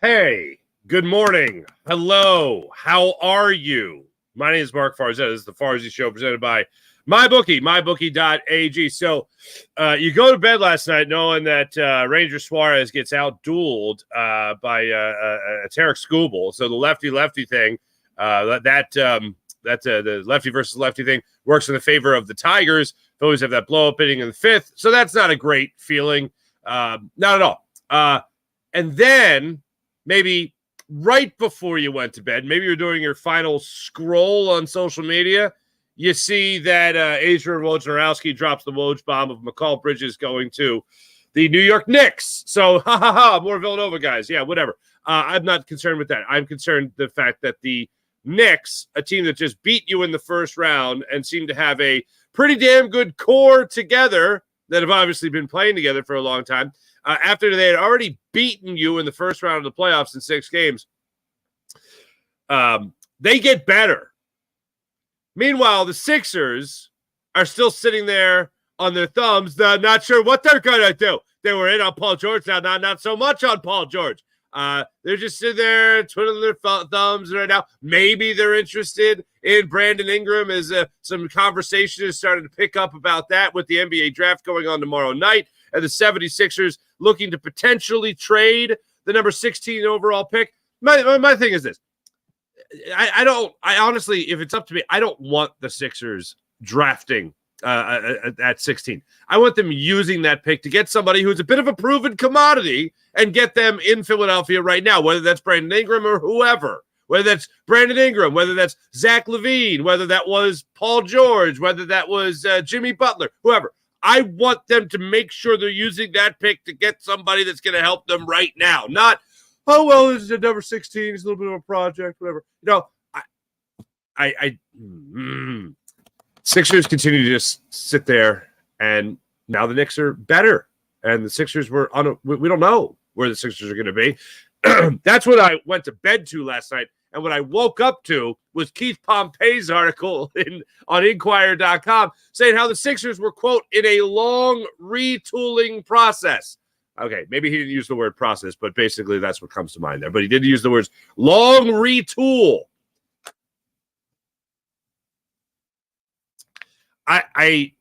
Hey, good morning. Hello. How are you? My name is Mark Farzetta. This is the Farzy Show presented by MyBookie, mybookie.ag. So you go to bed last night knowing that Ranger Suarez gets out-dueled by Tarek Skubal. So the lefty-lefty thing, the lefty versus lefty thing works in the favor of the Tigers. Phillies have that blow-up inning in the fifth. So that's not a great feeling. Not at all. And then maybe right before you went to bed, maybe you're doing your final scroll on social media, you see that Adrian Wojnarowski drops the Woj bomb of McCall Bridges going to the New York Knicks. So, more Villanova guys. Yeah, whatever. I'm not concerned with that. I'm concerned the fact that the Knicks, a team that just beat you in the first round and seem to have a pretty damn good core together that have obviously been playing together for a long time, after they had already beaten you in the first round of the playoffs in 6 games, they get better. Meanwhile, the Sixers are still sitting there on their thumbs, not sure what they're going to do. They were in on Paul George, now not so much on Paul George. They're just sitting there twiddling their thumbs right now. Maybe they're interested in Brandon Ingram as some conversation is starting to pick up about that with the NBA draft going on tomorrow night. And the 76ers looking to potentially trade the number 16 overall pick. My thing is this. I honestly, if it's up to me, I don't want the Sixers drafting at 16. I want them using that pick to get somebody who's a bit of a proven commodity and get them in Philadelphia right now, whether that's Brandon Ingram or whoever, whether that's Brandon Ingram, whether that's Zach LaVine, whether that was Paul George, whether that was Jimmy Butler, whoever. I want them to make sure they're using that pick to get somebody that's going to help them right now. Not, oh, well, this is a number 16. It's a little bit of a project, whatever. Sixers continue to just sit there, and now the Knicks are better. And the Sixers we don't know where the Sixers are going to be. That's what I went to bed to last night. And what I woke up to was Keith Pompey's article on Inquirer.com saying how the Sixers were, quote, in a long retooling process. Okay, maybe he didn't use the word process, but basically that's what comes to mind there. But he did use the words long retool. I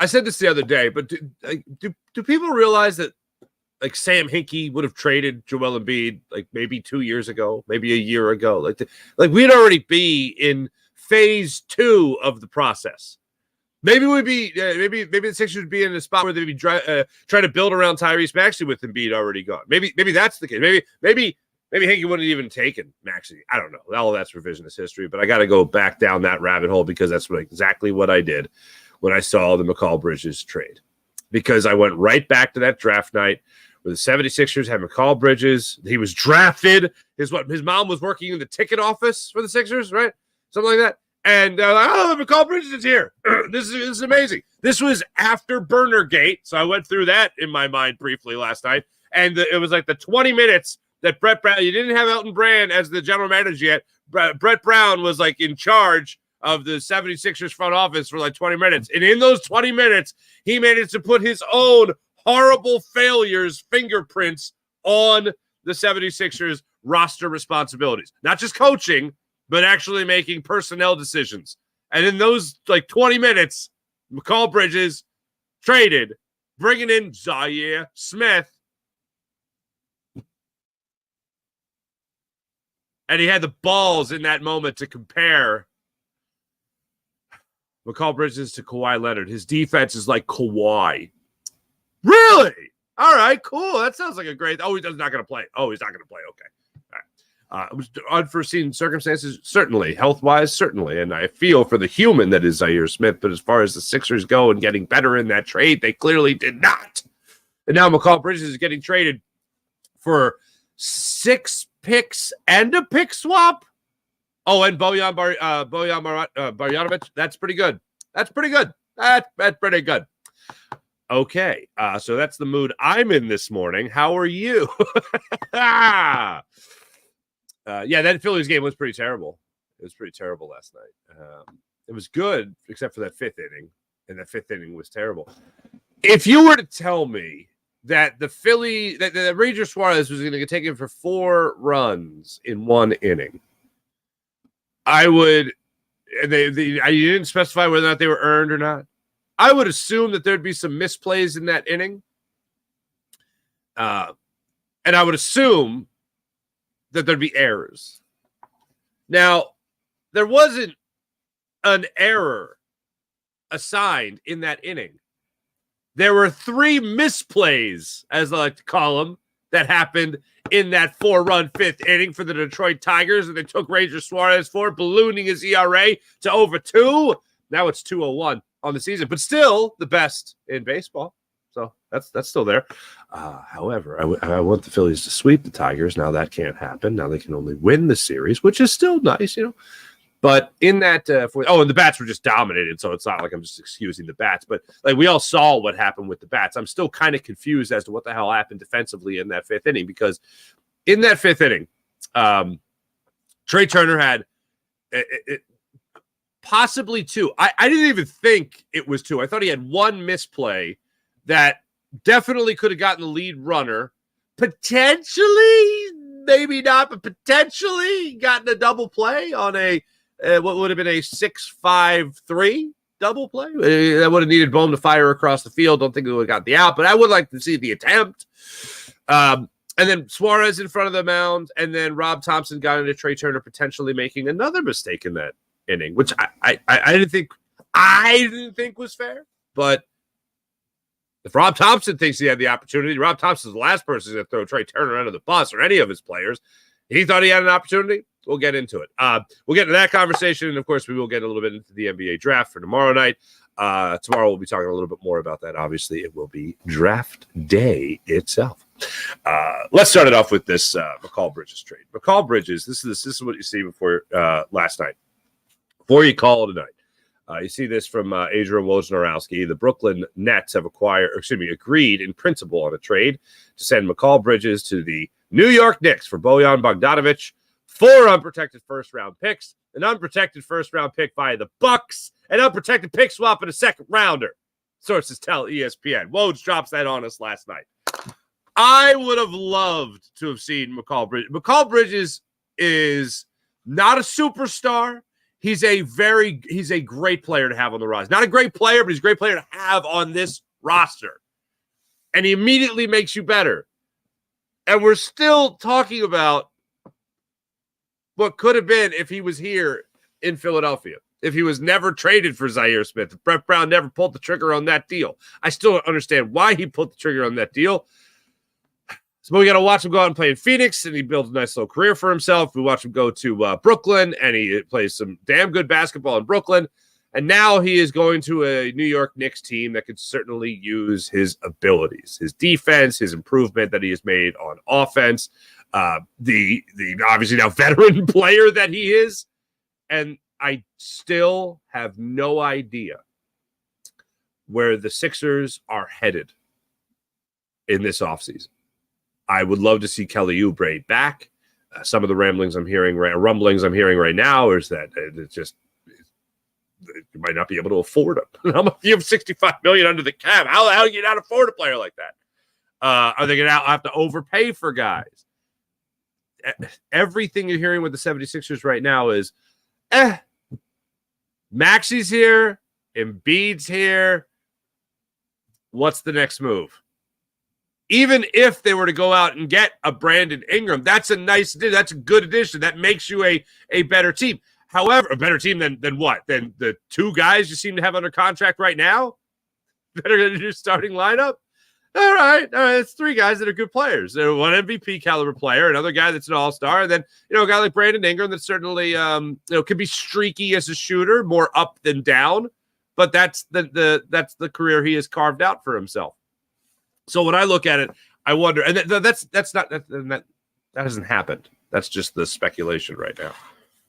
said this the other day, but do people realize that like Sam Hinkie would have traded Joel Embiid like maybe 2 years ago, maybe a year ago? Like we'd already be in phase 2 of the process. Maybe we'd be maybe the Sixers would be in a spot where they'd be trying to build around Tyrese Maxey with Embiid already gone. Maybe that's the case. Maybe Hinkie wouldn't have even taken Maxey. I don't know. All of that's revisionist history, but I got to go back down that rabbit hole because that's exactly what I did when I saw the McCall Bridges trade. Because I went right back to that draft night where the 76ers had McCall Bridges. He was drafted. His mom was working in the ticket office for the Sixers, right? Something like that. And McCall Bridges is here. This is amazing. This was after Burnergate, so I went through that in my mind briefly last night. And it was like the 20 minutes that Brett Brown, you didn't have Elton Brand as the general manager yet. Brett Brown was like in charge of the 76ers front office for like 20 minutes. And in those 20 minutes, he managed to put his own horrible failures fingerprints on the 76ers roster responsibilities. Not just coaching, but actually making personnel decisions. And in those like 20 minutes, McCall Bridges traded, bringing in Zaire Smith. And he had the balls in that moment to compare McCall Bridges to Kawhi Leonard. His defense is like Kawhi. Really? All right, cool. That sounds like a great... Oh, he's not going to play. Okay. All right. It was unforeseen circumstances, certainly. Health-wise, certainly. And I feel for the human that is Zaire Smith. But as far as the Sixers go and getting better in that trade, they clearly did not. And now McCall Bridges is getting traded for 6 picks and a pick swap. Oh, and Bojan Marjanovic. That's pretty good. That's pretty good. Okay, so that's the mood I'm in this morning. How are you? Yeah, that Phillies game was pretty terrible. It was pretty terrible last night. It was good, except for that 5th inning, and that 5th inning was terrible. If you were to tell me that that Ranger Suarez was going to take him for 4 runs in 1 inning, I would, I didn't specify whether or not they were earned or not. I would assume that there'd be some misplays in that inning. And I would assume that there'd be errors. Now, there wasn't an error assigned in that inning. There were 3 misplays, as I like to call them, that happened in that 4-run 5th inning for the Detroit Tigers, and they took Ranger Suarez for, ballooning his ERA to over 2. Now it's 2.01 on the season, but still the best in baseball. So that's still there. However, I want the Phillies to sweep the Tigers. Now that can't happen. Now they can only win the series, which is still nice, But in that, and the bats were just dominated, so it's not like I'm just excusing the bats. But like we all saw what happened with the bats. I'm still kind of confused as to what the hell happened defensively in that 5th inning, because in that 5th inning, Trey Turner had possibly 2. I didn't even think it was 2. I thought he had 1 misplay that definitely could have gotten the lead runner, potentially, maybe not, but potentially gotten a double play on a what would have been a 6-5-3 double play. That would have needed Bohm to fire across the field. Don't think it would have got the out, but I would like to see the attempt. And then Suarez in front of the mound, and then Rob Thompson got into Trey Turner potentially making another mistake in that inning, which I didn't think was fair. But if Rob Thompson thinks he had the opportunity, Rob Thompson's the last person to throw Trey Turner under the bus or any of his players. He thought he had an opportunity. We'll get into it. We'll get into that conversation, and of course, we will get a little bit into the NBA draft for tomorrow night. Tomorrow, we'll be talking a little bit more about that. Obviously, it will be draft day itself. Let's start it off with this McCall Bridges trade. McCall Bridges. This is what you see before last night. Before you call tonight. You see this from Adrian Wojnarowski. The Brooklyn Nets have agreed in principle on a trade to send McCall Bridges to the New York Knicks for Bojan Bogdanovic, 4 unprotected first-round picks, an unprotected first-round pick by the Bucks, an unprotected pick swap, and a second-rounder. Sources tell ESPN. Woj drops that on us last night. I would have loved to have seen McCall Bridges. McCall Bridges is not a superstar. He's a great player to have on the roster. Not a great player, but he's a great player to have on this roster. And he immediately makes you better. And we're still talking about what could have been if he was here in Philadelphia. If he was never traded for Zaire Smith. If Brett Brown never pulled the trigger on that deal. I still don't understand why he pulled the trigger on that deal. So we got to watch him go out and play in Phoenix, and he built a nice little career for himself. We watch him go to Brooklyn, and he plays some damn good basketball in Brooklyn. And now he is going to a New York Knicks team that could certainly use his abilities, his defense, his improvement that he has made on offense, the obviously now veteran player that he is. And I still have no idea where the Sixers are headed in this offseason. I would love to see Kelly Oubre back. Some of the rumblings I'm hearing right now is that it's just you might not be able to afford him. How much you have $65 million under the cap? How the hell you not afford a player like that? Are they going to have to overpay for guys? Everything you're hearing with the 76ers right now is, Maxi's here, Embiid's here. What's the next move? Even if they were to go out and get a Brandon Ingram, that's a good addition. That makes you a better team. However, a better team than what? Than the 2 guys you seem to have under contract right now that are going to do starting lineup? All right. It's 3 guys that are good players. They're one MVP caliber player, another guy that's an all-star, and then a guy like Brandon Ingram that certainly can be streaky as a shooter, more up than down, but that's the career he has carved out for himself. So when I look at it, I wonder, and that hasn't happened. That's just the speculation right now.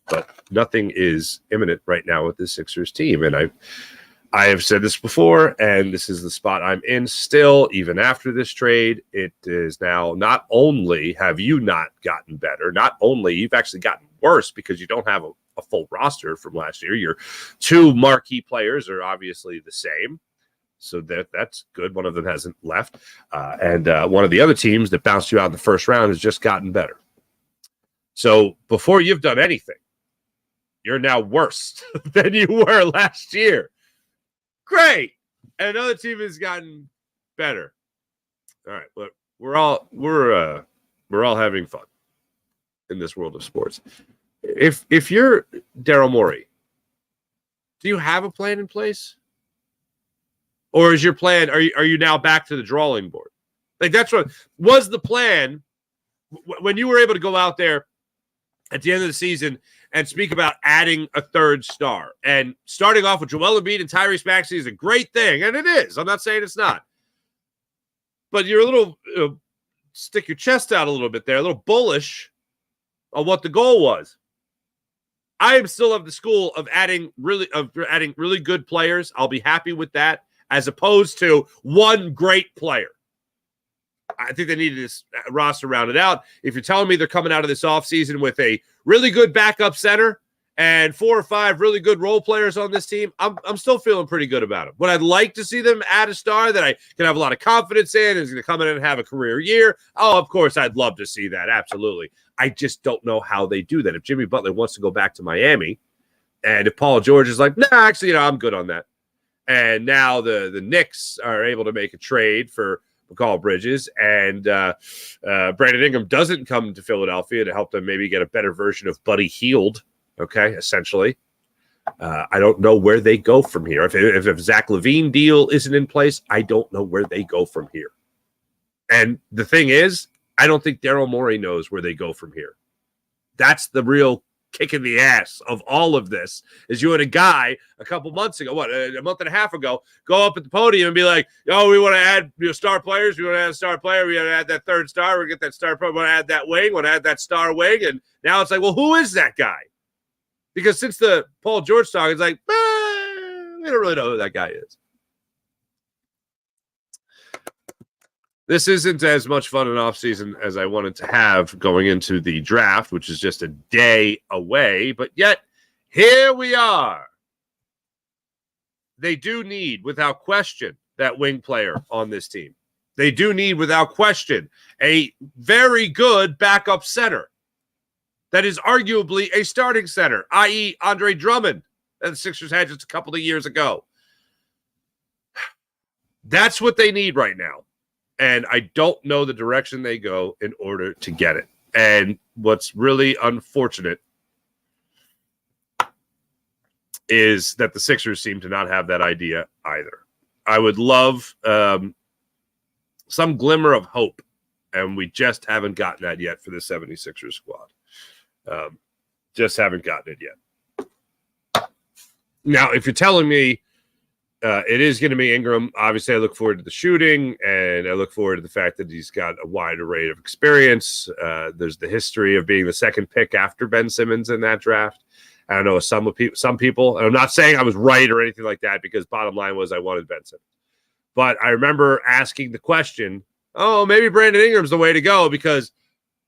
But nothing is imminent right now with the Sixers team. And I have said this before, and this is the spot I'm in still, even after this trade. It is now not only have you not gotten better, not only you've actually gotten worse because you don't have a full roster from last year. Your 2 marquee players are obviously the same. So that's good. One of them hasn't left. And one of the other teams that bounced you out in the first round has just gotten better. So before you've done anything, you're now worse than you were last year. Great. And another team has gotten better. All right, look, we're all having fun in this world of sports. If you're Daryl Morey, do you have a plan in place? Or is your plan, are you now back to the drawing board? Like, that's what was the plan when you were able to go out there at the end of the season and speak about adding a third star and starting off with Joel Embiid and Tyrese Maxey is a great thing, and it is. I'm not saying it's not. But you're a little, stick your chest out a little bit there, a little bullish on what the goal was. I am still of the school of adding really good players. I'll be happy with that, as opposed to one great player. I think they needed this roster rounded out. If you're telling me they're coming out of this offseason with a really good backup center and 4 or 5 really good role players on this team, I'm still feeling pretty good about them. Would I like to see them add a star that I can have a lot of confidence in, is going to come in and have a career year? Oh, of course, I'd love to see that. Absolutely. I just don't know how they do that. If Jimmy Butler wants to go back to Miami, and if Paul George is like, nah, actually, I'm good on that. And now the Knicks are able to make a trade for McCall Bridges, and Brandon Ingram doesn't come to Philadelphia to help them maybe get a better version of Buddy Hield, okay, essentially. I don't know where they go from here. If Zach LaVine deal isn't in place, I don't know where they go from here. And the thing is, I don't think Daryl Morey knows where they go from here. That's the real kick in the ass of all of this, is you had a guy a couple months ago, a month and a half ago, go up at the podium and be like, oh, we want to add star players. We want to add a star player. We got to add that third star. We get that star player. We want to add that wing. We want to add that star wing. And now it's like, well, who is that guy? Because since the Paul George talk, it's like, we don't really know who that guy is. This isn't as much fun an offseason as I wanted to have going into the draft, which is just a day away. But yet, here we are. They do need, without question, that wing player on this team. They do need, without question, a very good backup center that is arguably a starting center, i.e. Andre Drummond, that the Sixers had just a couple of years ago. That's what they need right now. And I don't know the direction they go in order to get it. And what's really unfortunate is that the Sixers seem to not have that idea either. I would love some glimmer of hope, and we just haven't gotten that yet for the 76ers squad. Just haven't gotten it yet. Now, if you're telling me it is going to be Ingram, obviously I look forward to the shooting, and I look forward to the fact that he's got a wide array of experience. There's the history of being the second pick after Ben Simmons in that draft. I don't know, some people, and I'm not saying I was right or anything like that, because bottom line was I wanted Ben Simmons. But I remember asking the question, oh, maybe Brandon Ingram's the way to go, because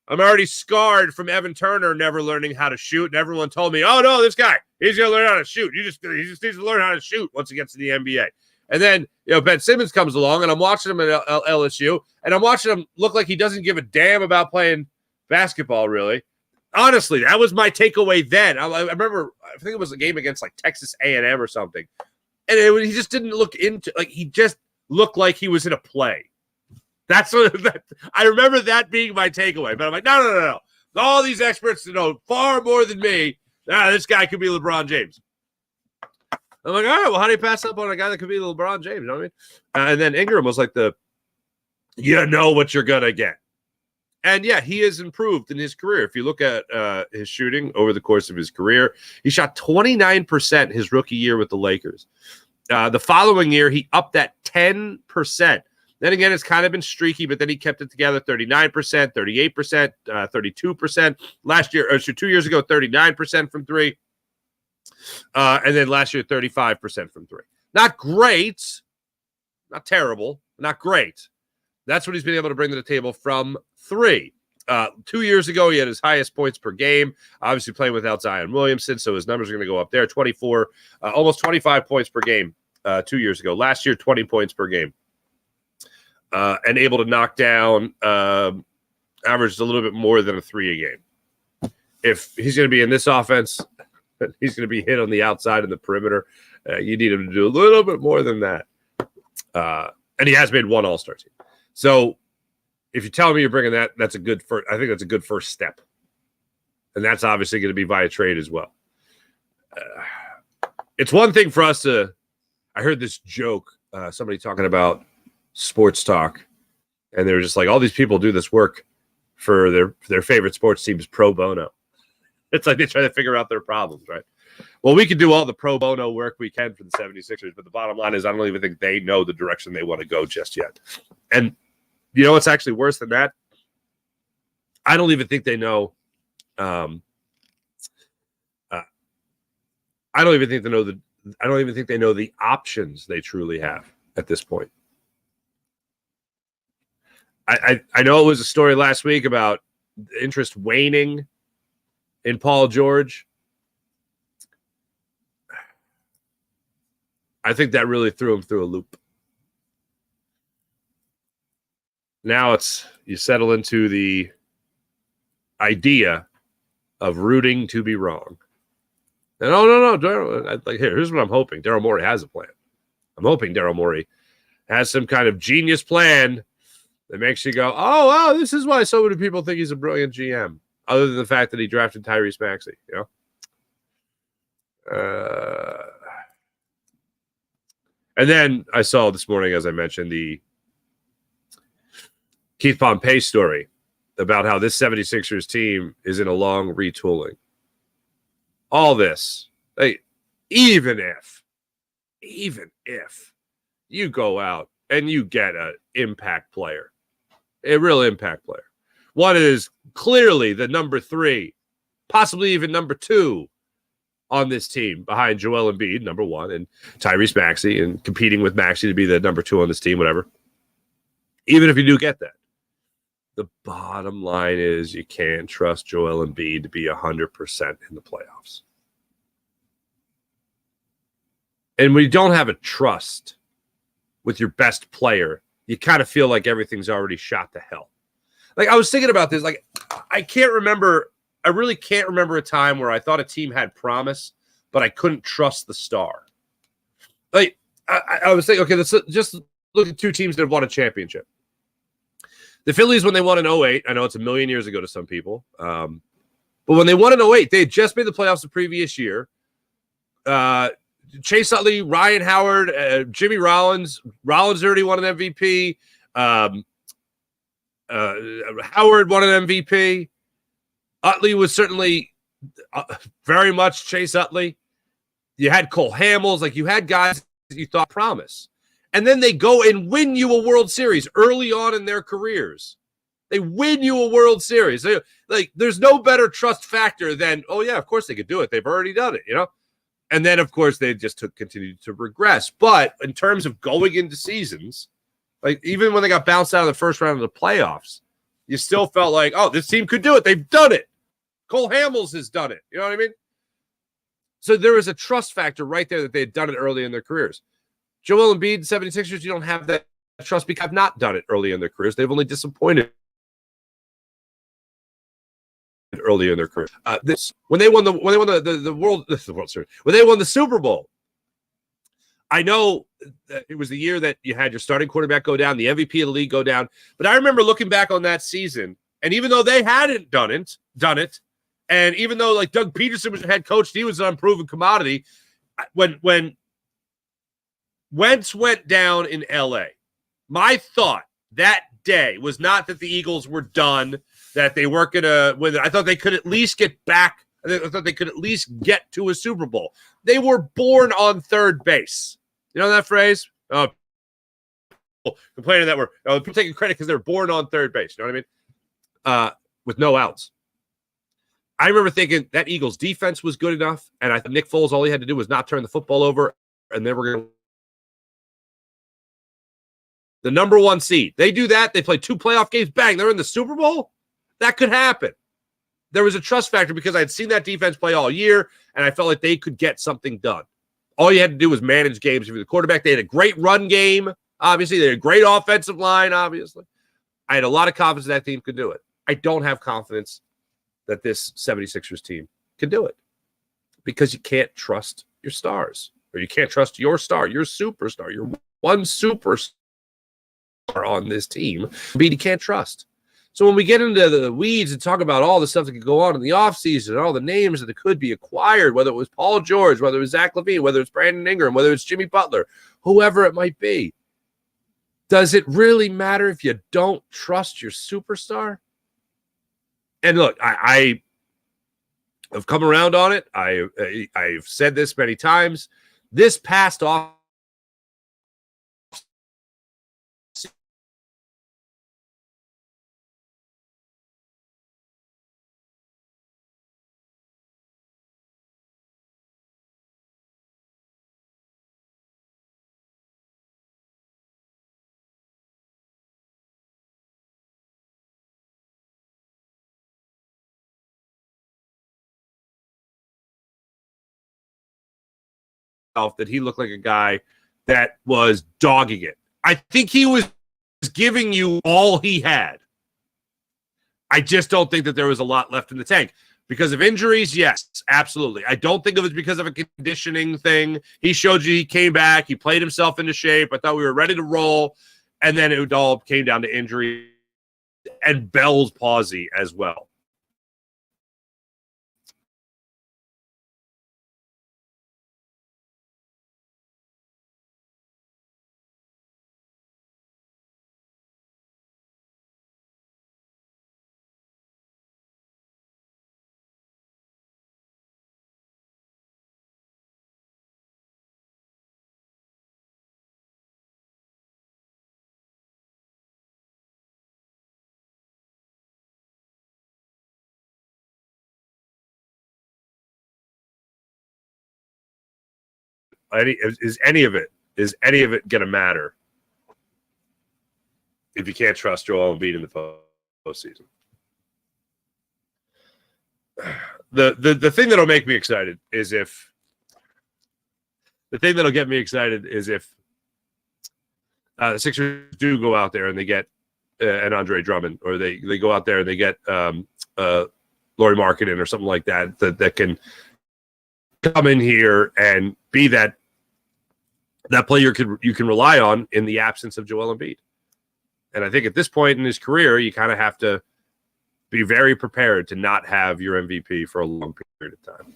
I'm already scarred from Evan Turner never learning how to shoot. And everyone told me, oh, no, this guy, he's going to learn how to shoot. He just needs to learn how to shoot once he gets to the NBA. And then, Ben Simmons comes along, and I'm watching him at LSU, and I'm watching him look like he doesn't give a damn about playing basketball, really. Honestly, that was my takeaway then. I remember, I think it was a game against like Texas A&M or something. And he just didn't look into, like, he just looked like he was in a play. That's what I remember that being my takeaway. But I'm like, no. All these experts know far more than me. This guy could be LeBron James. I'm like, all right, well, how do you pass up on a guy that could be LeBron James? You know what I mean? And then Ingram was like you know what you're going to get. And, yeah, he has improved in his career. If you look at his shooting over the course of his career, he shot 29% his rookie year with the Lakers. The following year, he upped that 10%. Then again, it's kind of been streaky, but then he kept it together, 39%, 38%, 32%. Last year, or 2 years ago, 39% from three. And then last year, 35% from three. Not great. Not terrible. Not great. That's what he's been able to bring to the table from three. 2 years ago, he had his highest points per game, obviously playing without Zion Williamson, so his numbers are going to go up there. 24, almost 25 points per game 2 years ago. Last year, 20 points per game. And able to knock down, averaged a little bit more than a 3 a game. If he's going to be in this offense, he's going to be hit on the outside and the perimeter. You need him to do a little bit more than that. And he has made one All-Star team. So if you tell me you're bringing that, that's a good first. I think that's a good first step. And that's obviously going to be via trade as well. It's one thing for us to – I heard this joke, somebody talking about sports talk, and they were just like, all these people do this work for their favorite sports teams pro bono. It's like they try to figure out their problems, right? Well, we can do all the pro bono work we can for the 76ers, but the bottom line is I don't even think they know the direction they want to go just yet. And you know what's actually worse than that? I don't even think they know I don't even think they know the options they truly have at this point. I know it was a story last week about interest waning in Paul George. I think that really threw him through a loop. Now you settle into the idea of rooting to be wrong. And no. Here's what I'm hoping. Daryl Morey has a plan. I'm hoping Daryl Morey has some kind of genius plan that makes you go, oh, wow, this is why so many people think he's a brilliant GM, other than the fact that he drafted Tyrese Maxey, you know? And then I saw this morning, as I mentioned, the Keith Pompey story about how this 76ers team is in a long retooling. All this, even if you go out and you get an impact player, a real impact player, one is clearly the number 3, possibly even number 2 on this team behind Joel Embiid, number 1, and Tyrese Maxey, and competing with Maxey to be the number 2 on this team, whatever. Even if you do get that, the bottom line is you can't trust Joel Embiid to be 100% in the playoffs. And when you don't have a trust with your best player, you kind of feel like everything's already shot to hell. Like, I was thinking about this. Like, I really can't remember a time where I thought a team had promise, but I couldn't trust the star. Like, I was thinking, okay, let's just look at 2 teams that have won a championship. The Phillies, when they won in 08, I know it's a million years ago to some people, but when they won in 08, they had just made the playoffs the previous year. Chase Utley, Ryan Howard, Jimmy Rollins. Rollins already won an MVP. Howard won an MVP. Utley was certainly very much Chase Utley. You had Cole Hamels. Like, you had guys that you thought promise. And then they go and win you a World Series early on in their careers. They win you a World Series. There's no better trust factor than, oh, yeah, of course they could do it. They've already done it, you know? And then, of course, they just continued to regress. But in terms of going into seasons, like, even when they got bounced out of the first round of the playoffs, you still felt like, oh, this team could do it. They've done it. Cole Hamels has done it. You know what I mean? So there was a trust factor right there that they had done it early in their careers. Joel Embiid, 76ers, you don't have that trust because they've not done it early in their careers. They've only disappointed early in their career. When they won the World Series, when they won the Super Bowl, I know that it was the year that you had your starting quarterback go down, the MVP of the league go down. But I remember looking back on that season, and even though they hadn't done it, and even though like Doug Peterson was the head coach, he was an unproven commodity. When Wentz went down in LA, my thought that day was not that the Eagles were done, that they weren't going to win. I thought they could at least get back. I thought they could at least get to a Super Bowl. They were born on third base. You know that phrase? Complaining that we're taking credit because they're born on third base. You know what I mean? With no outs. I remember thinking that Eagles defense was good enough, and I think Nick Foles, all he had to do was not turn the football over, and they were going to the number 1 seed. They do that. They play 2 playoff games. Bang, they're in the Super Bowl. That could happen. There was a trust factor because I had seen that defense play all year, and I felt like they could get something done. All you had to do was manage games for the quarterback. They had a great run game, obviously. They had a great offensive line, obviously. I had a lot of confidence that team could do it. I don't have confidence that this 76ers team can do it because you can't trust your stars, or you can't trust your star, your superstar, your one superstar on this team. You can't trust. So when we get into the weeds and talk about all the stuff that could go on in the offseason and all the names that could be acquired, whether it was Paul George, whether it was Zach LaVine, whether it's Brandon Ingram, whether it's Jimmy Butler, whoever it might be, does it really matter if you don't trust your superstar? And look, I have come around on it. I've said this many times. This past off that he looked like a guy that was dogging it. I think he was giving you all he had. I just don't think that there was a lot left in the tank. Because of injuries, yes, absolutely. I don't think it was because of a conditioning thing. He showed you he came back. He played himself into shape. I thought we were ready to roll. And then it all came down to injury and Bell's palsy as well. Is any of it going to matter if you can't trust Joel Embiid in the postseason? The thing that'll make me excited is if the Sixers do go out there and they get an Andre Drummond, or they go out there and they get Lauri Markkanen or something like that can come in here and be that player you can rely on in the absence of Joel Embiid. And I think at this point in his career, you kind of have to be very prepared to not have your MVP for a long period of time.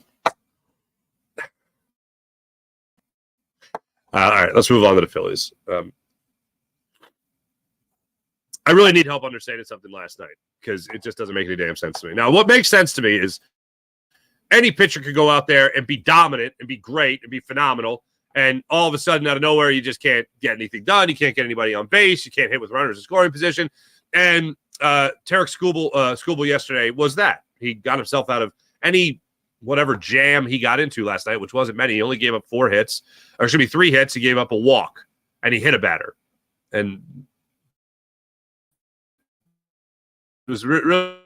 All right, let's move on to the Phillies. I really need help understanding something last night because it just doesn't make any damn sense to me. Now, what makes sense to me is any pitcher could go out there and be dominant and be great and be phenomenal, and all of a sudden, out of nowhere, you just can't get anything done. You can't get anybody on base. You can't hit with runners in scoring position. And Tarek Skubal yesterday was that. He got himself out of any whatever jam he got into last night, which wasn't many. He only gave up 4 hits. Or it should be 3 hits. He gave up a walk, and he hit a batter. And it was really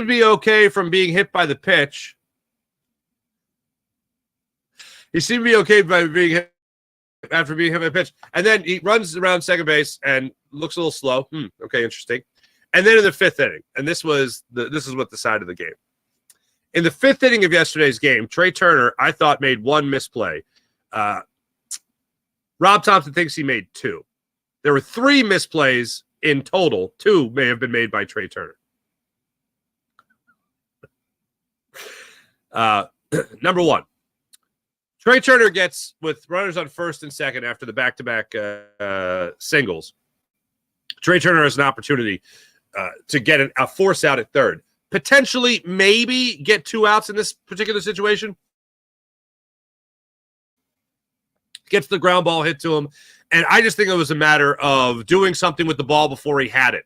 be okay from being hit by the pitch. He seemed to be okay by being hit after being hit by the pitch. And then he runs around second base and looks a little slow. Okay, interesting. And then in the 5th inning, and this is what decided the game. In the 5th inning of yesterday's game, Trey Turner, I thought, made 1 misplay. Rob Thompson thinks he made 2. There were 3 misplays in total. 2 may have been made by Trey Turner. Number 1, Trey Turner gets, with runners on first and second after the back-to-back singles, Trey Turner has an opportunity to get a force out at third. potentially maybe get 2 outs in this particular situation. Gets the ground ball hit to him. And I just think it was a matter of doing something with the ball before he had it.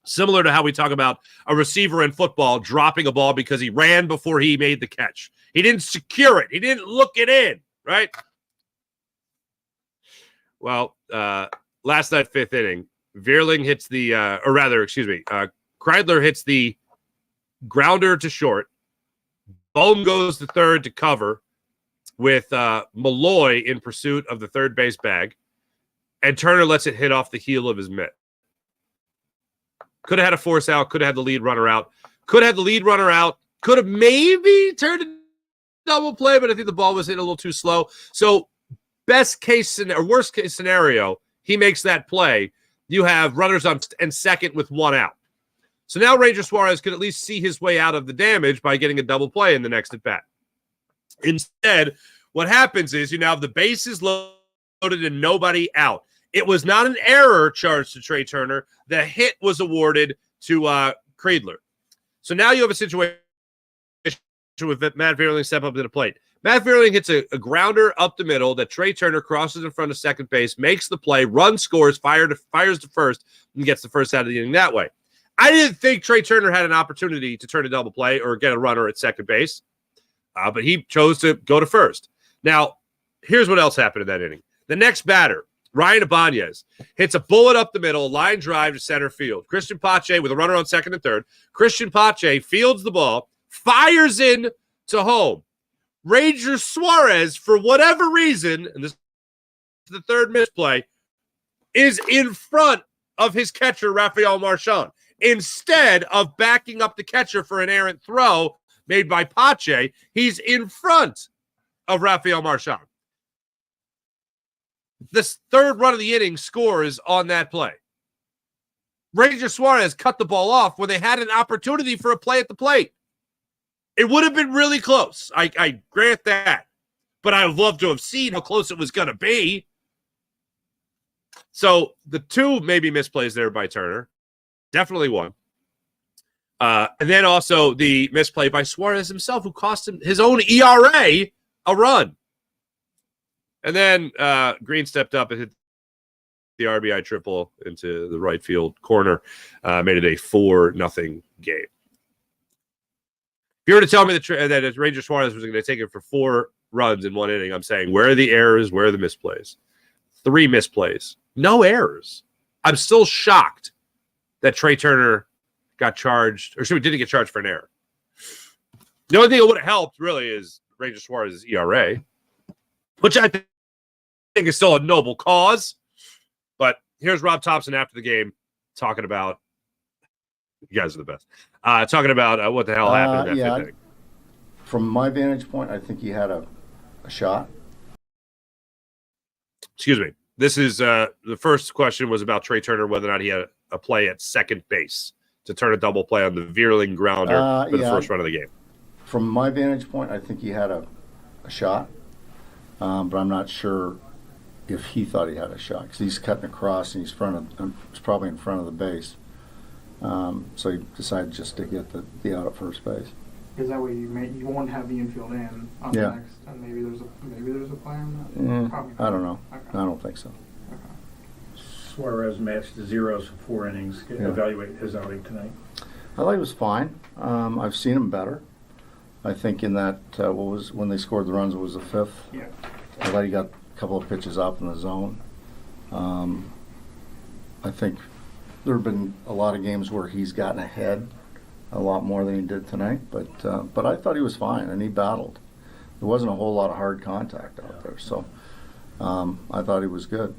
Similar to how we talk about a receiver in football dropping a ball because he ran before he made the catch. He didn't secure it. He didn't look it in, right? Well, last night, 5th inning, Veerling hits the, Kreidler hits the grounder to short. Bohm goes to third to cover with Malloy in pursuit of the third base bag, and Turner lets it hit off the heel of his mitt. Could have had a force out, could have had the lead runner out, could have maybe turned a double play, but I think the ball was hit a little too slow. So worst case scenario, he makes that play. You have runners on and second with 1 out. So now Ranger Suarez could at least see his way out of the damage by getting a double play in the next at bat. Instead, what happens is you now have the bases loaded and nobody out. It was not an error charged to Trey Turner. The hit was awarded to Kreidler. So now you have a situation with Matt Veerling step up to the plate. Matt Veerling hits a grounder up the middle that Trey Turner crosses in front of second base, makes the play, runs, scores, fires to first, and gets the first out of the inning that way. I didn't think Trey Turner had an opportunity to turn a double play or get a runner at second base. But he chose to go to first. Now, here's what else happened in that inning. The next batter, Ryan Ibanez, hits a bullet up the middle, line drive to center field. Christian Pache with a runner on second and third. Christian Pache fields the ball, fires in to home. Ranger Suarez, for whatever reason, and this is the third misplay, is in front of his catcher, Rafael Marchand. Instead of backing up the catcher for an errant throw made by Pache, he's in front of Rafael Marchand. This third run of the inning scores on that play. Ranger Suarez cut the ball off when they had an opportunity for a play at the plate. It would have been really close. I grant that. But I would love to have seen how close it was going to be. So the 2 maybe misplays there by Turner. Definitely one. And then also the misplay by Suarez himself, who cost him his own ERA a run. And then Green stepped up and hit the RBI triple into the right field corner, made it a 4-0 game. If you were to tell me that Ranger Suarez was going to take it for 4 runs in 1 inning, I'm saying, where are the errors? Where are the misplays? 3 misplays. No errors. I'm still shocked that Trey Turner got charged, or didn't get charged for an error. The only thing that would have helped, really, is Ranger Suarez's ERA, which I think is still a noble cause. But here's Rob Thompson after the game talking about, you guys are the best, talking about what the hell happened in that 5th inning. From my vantage point, I think he had a shot. Excuse me. This is the first question was about Trey Turner, whether or not he had a play at second base to turn a double play on the Veerling grounder for the first run of the game. From my vantage point, I think he had a shot, but I'm not sure if he thought he had a shot because he's cutting across and he's probably in front of the base. So he decided just to get the out at first base. Because that way you won't have the infield in on the next, and maybe there's a play on that. I don't know. Okay. I don't think so. Okay. Suarez matched the zeros for 4 innings. Evaluate his outing tonight. I thought he was fine. I've seen him better. I think in that when they scored the runs, it was the 5th. Yeah. I thought he got a couple of pitches up in the zone. I think there have been a lot of games where he's gotten ahead a lot more than he did tonight, but I thought he was fine and he battled. There wasn't a whole lot of hard contact out there, so I thought he was good.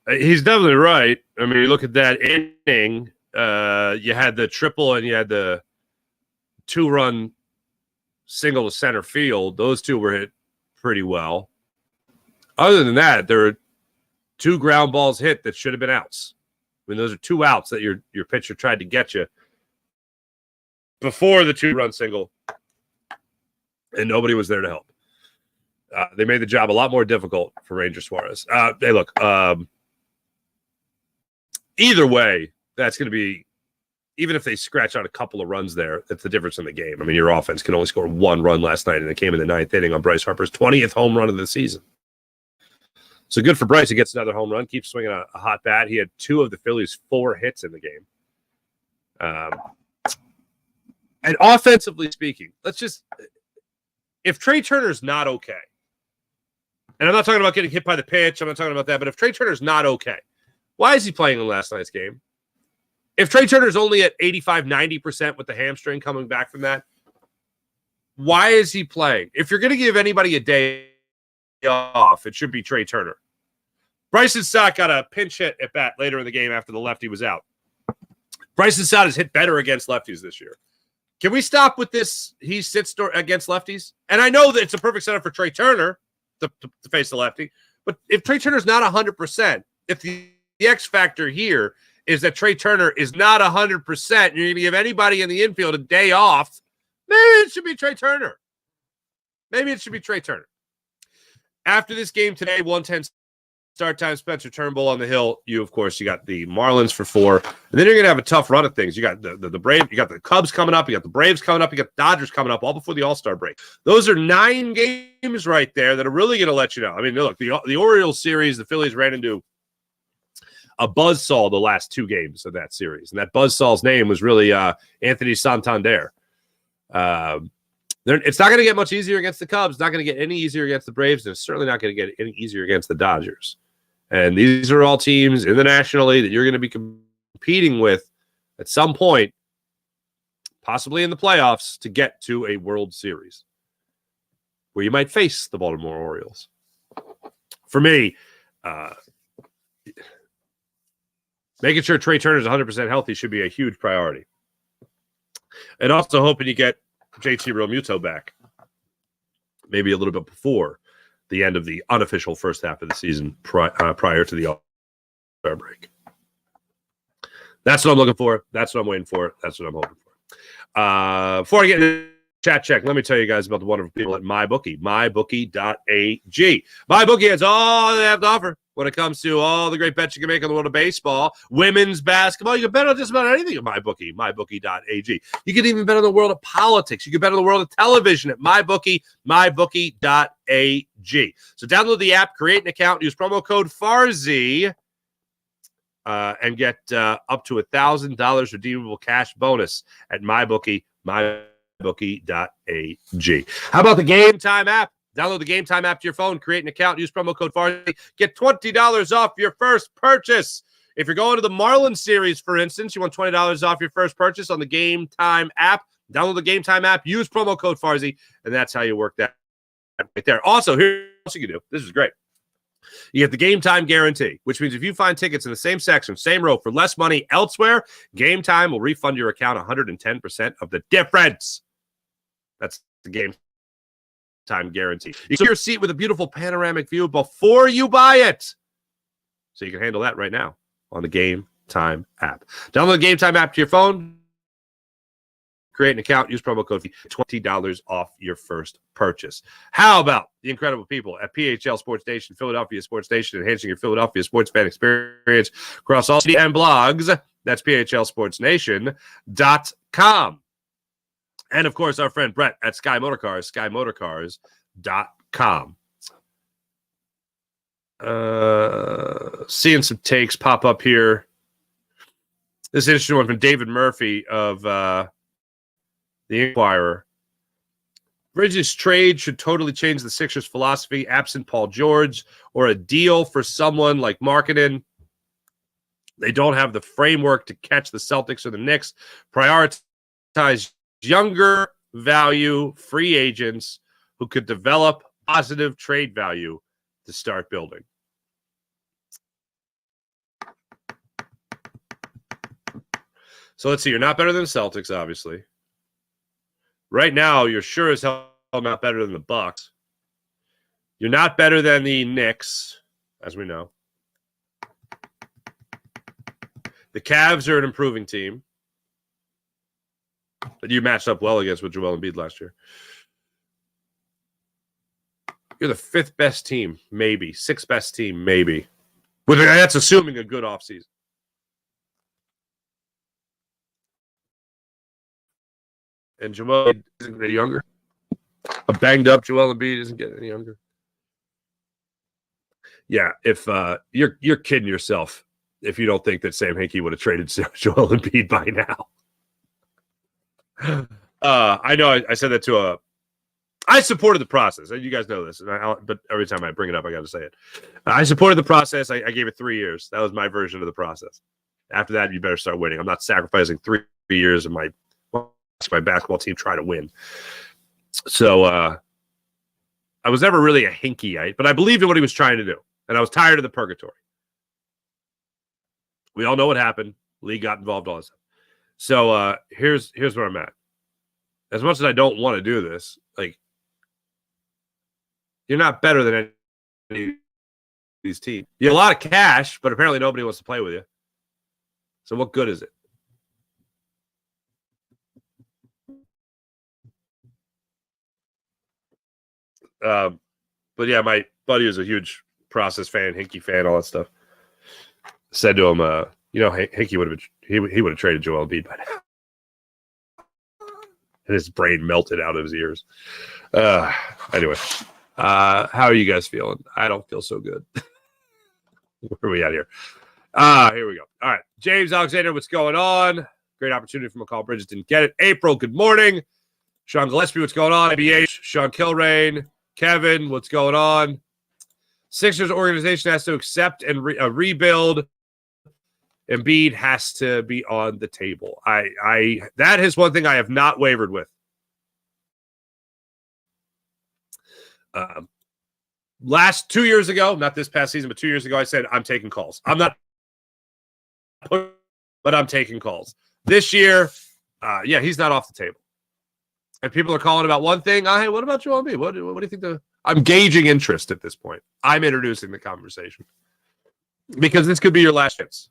He's definitely right. I mean, you look at that inning, you had the triple and you had the 2-run single to center field. Those 2 were hit pretty well. Other than that, there were 2 ground balls hit that should have been outs. I mean, those are 2 outs that your pitcher tried to get you before the 2-run single, and nobody was there to help. They made the job a lot more difficult for Ranger Suarez. Hey, look, either way, that's going to be, even if they scratch out a couple of runs there, that's the difference in the game. I mean, your offense can only score 1 run last night, and it came in the 9th inning on Bryce Harper's 20th home run of the season. So good for Bryce. He gets another home run, keeps swinging a hot bat. He had 2 of the Phillies' 4 hits in the game. And offensively speaking, if Trey Turner's not okay, and I'm not talking about getting hit by the pitch, I'm not talking about that, but if Trey Turner's not okay, why is he playing in last night's game? If Trey Turner's only at 85, 90% with the hamstring coming back from that, why is he playing? If you're going to give anybody a day off, it should be Trey Turner. Bryson Stott got a pinch hit at bat later in the game after the lefty was out. Bryson Stott has hit better against lefties this year. Can we stop with this he sits against lefties? And I know that it's a perfect setup for Trey Turner to face the lefty, but if Trey Turner's not 100%, if the X factor here is that Trey Turner is not 100%, you're going to give anybody in the infield a day off, maybe it should be Trey Turner. Maybe it should be Trey Turner. After this game today, 1:10 start time, Spencer Turnbull on the hill. You got the Marlins for 4. And then you're going to have a tough run of things. You got the Braves, you got the Cubs coming up, you got the Braves coming up, you got the Dodgers coming up, all before the All-Star break. Those are 9 games right there that are really going to let you know. I mean, look, the Orioles series, the Phillies ran into a buzzsaw the last 2 games of that series. And that buzzsaw's name was really Anthony Santander. It's not going to get much easier against the Cubs. It's not going to get any easier against the Braves. And it's certainly not going to get any easier against the Dodgers. And these are all teams in the National League that you're going to be competing with at some point, possibly in the playoffs, to get to a World Series where you might face the Baltimore Orioles. For me, making sure Trey Turner is 100% healthy should be a huge priority. And also hoping you get JT Realmuto back maybe a little bit before the end of the unofficial first half of the season prior to the All-Star break. That's what I'm looking for. That's what I'm waiting for. That's what I'm hoping for. Before I get into the chat check, let me tell you guys about the wonderful people at MyBookie, mybookie.ag. MyBookie has all they have to offer when it comes to all the great bets you can make on the world of baseball, women's basketball. You can bet on just about anything at MyBookie, mybookie.ag. You can even bet on the world of politics. You can bet on the world of television at MyBookie, mybookie.ag. So download the app, create an account, use promo code FARZI, and get up to $1,000 redeemable cash bonus at MyBookie, mybookie.ag. How about the Game Time app? Download the Game Time app to your phone, create an account, use promo code FARZI, get $20 off your first purchase. If you're going to the Marlins series, for instance, you want $20 off your first purchase on the Game Time app. Download the Game Time app, use promo code FARZI, and that's how you work that right there. Also, here's what you can do. This is great. You get the Game Time guarantee, which means if you find tickets in the same section, same row for less money elsewhere, Game Time will refund your account 110% of the difference. That's the Game Time guarantee. You see your seat with a beautiful panoramic view before you buy it. So you can handle that right now on the Game Time app. Download the Game Time app to your phone. Create an account. Use promo code $20 off your first purchase. How about the incredible people at PHL Sports Station, Philadelphia Sports Station, enhancing your Philadelphia sports fan experience across all city and blogs. That's PHLSportsNation.com. And, of course, our friend Brett at Sky Motorcars, SkyMotorcars.com. Seeing some takes pop up here. This is an interesting one from David Murphy of The Inquirer. Bridges trade should totally change the Sixers' philosophy, absent Paul George, or a deal for someone like Markkanen. They don't have the framework to catch the Celtics or the Knicks. Prioritize younger value free agents who could develop positive trade value to start building. So let's see. You're not better than the Celtics, obviously. Right now, you're sure as hell not better than the Bucks. You're not better than the Knicks, as we know. The Cavs are an improving team that you matched up well against with Joel Embiid last year. You're the 5th best team, maybe. 6th best team, maybe. That's assuming a good offseason. and Joel isn't getting any younger. A banged up Joel Embiid isn't getting any younger. Yeah, if you're kidding yourself if you don't think that Sam Hinkie would have traded Joel Embiid by now. I know I said that to I supported the process. You guys know this, but every time I bring it up, I got to say it. I supported the process. I gave it 3 years. That was my version of the process. After that, you better start winning. I'm not sacrificing 3 years of my basketball team trying to win. So I was never really a Hinkieite, but I believed in what he was trying to do, and I was tired of the purgatory. We all know what happened. League got involved, all this stuff. So here's where I'm at. As much as I don't want to do this, like, you're not better than any of these teams. You have a lot of cash, but apparently nobody wants to play with you. So what good is it? But yeah, my buddy was a huge process fan, Hinkie fan, all that stuff. Said to him, Hinkie would have he would have traded Joel Embiid by now. And his brain melted out of his ears. Anyway, how are you guys feeling? I don't feel so good. Where are we at here? Here we go. All right. James Alexander, what's going on? Great opportunity for McCall Bridges. Didn't get it. April, good morning. Sean Gillespie, what's going on? ABH, Sean Kilrain, Kevin, what's going on? Sixers organization has to accept and rebuild. Embiid has to be on the table. That is one thing I have not wavered with. Last 2 years ago, not this past season, but 2 years ago, I said, I'm taking calls. I'm not, but I'm taking calls. This year, he's not off the table. And people are calling about one thing. Hey, what about Joel Embiid? What do you think? I'm gauging interest at this point. I'm introducing the conversation because this could be your last chance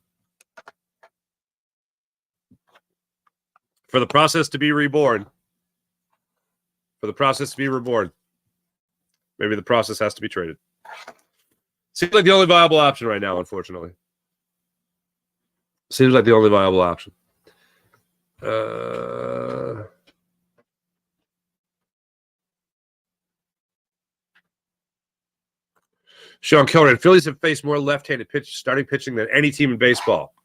for the process to be reborn. For the process to be reborn, maybe the process has to be traded. Seems like the only viable option right now, unfortunately. Seems like the only viable option. Sean Kilrain, Phillies have faced more left-handed starting pitching than any team in baseball.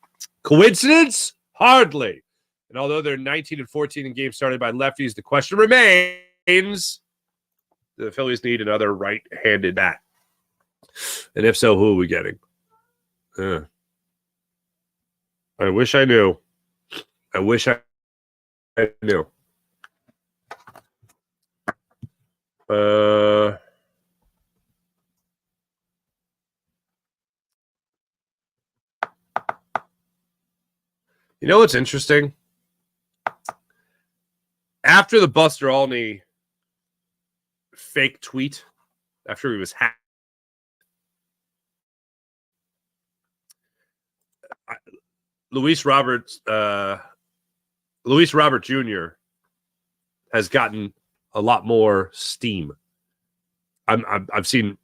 Coincidence? Hardly. And although they're 19-14 in games started by lefties, the question remains, do the Phillies need another right-handed bat? And if so, who are we getting? I wish I knew. I wish I knew. You know what's interesting? After the Buster Olney fake tweet, after he was hacked, Luis Robert Jr. has gotten a lot more steam. I've seen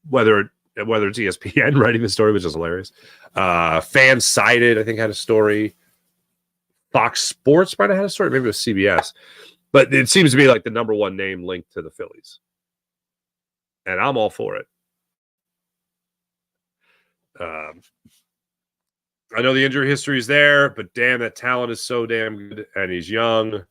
whether it's ESPN writing the story, which is hilarious. Fans Cited, I think, had a story. Fox Sports might have had a story. Maybe it was CBS. But it seems to be like the number one name linked to the Phillies. And I'm all for it. I know the injury history is there, but damn, that talent is so damn good. And he's young.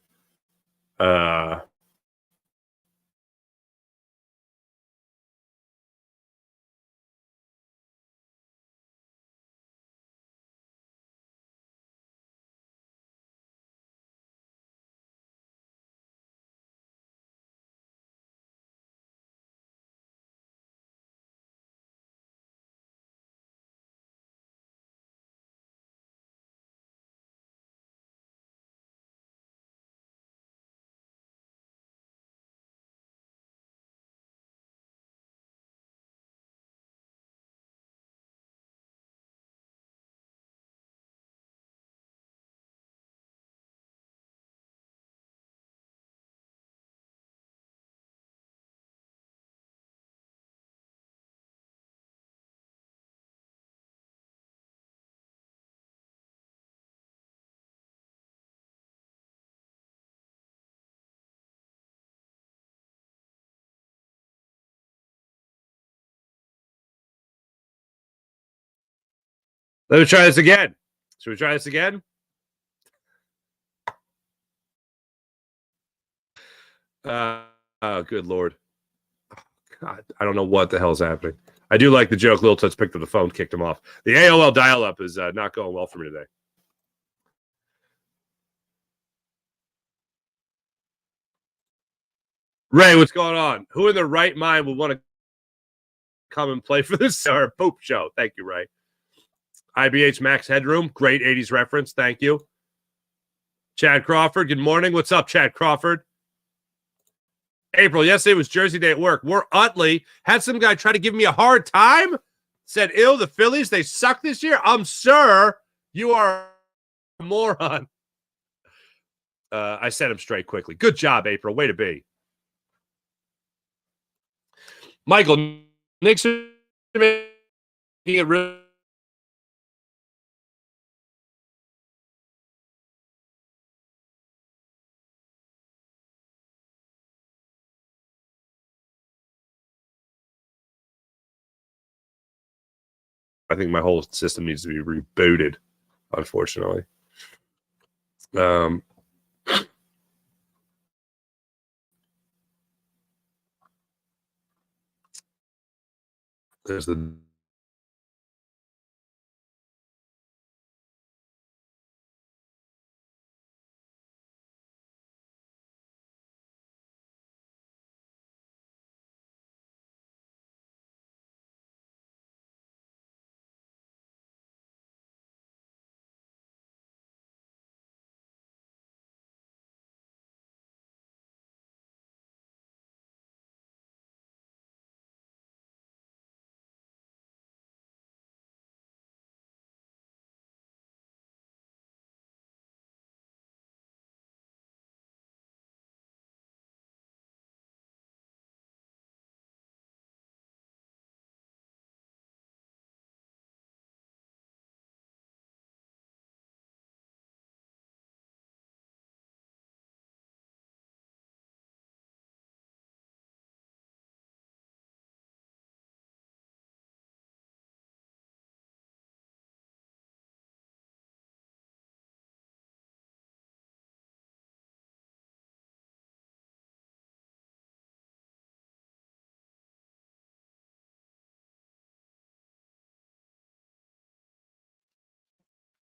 Let me try this again. Should we try this again? Oh, good Lord. God, I don't know what the hell's happening. I do like the joke. Lil Toots picked up the phone, kicked him off. The AOL dial-up is not going well for me today. Ray, what's going on? Who in their right mind would want to come and play for this Pope show? Thank you, Ray. IBH Max Headroom, great 80s reference. Thank you. Chad Crawford, good morning. What's up, Chad Crawford? April, yesterday was Jersey Day at work. We're Utley. Had some guy try to give me a hard time. Said, ew, the Phillies, they suck this year. Sir, you are a moron. I set him straight quickly. Good job, April. Way to be. Michael, Knicks are making it real. I think my whole system needs to be rebooted, unfortunately. There's the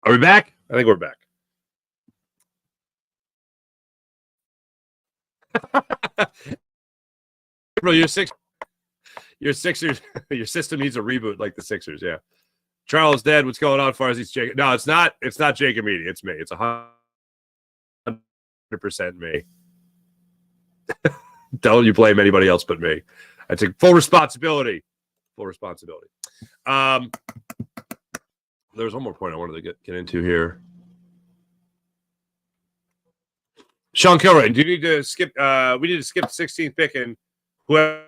Are we back? I think we're back. Bro, your Sixers, your system needs a reboot like the Sixers. Yeah. Charles dead. What's going on? As far as he's Jacob? No, it's not. It's not Jacob Media. It's me. It's 100% me. Don't you blame anybody else but me. I take full responsibility. Full responsibility. There's one more point I wanted to get into here. Sean Kilrain, do you need to skip? We need to skip the 16th pick and whoever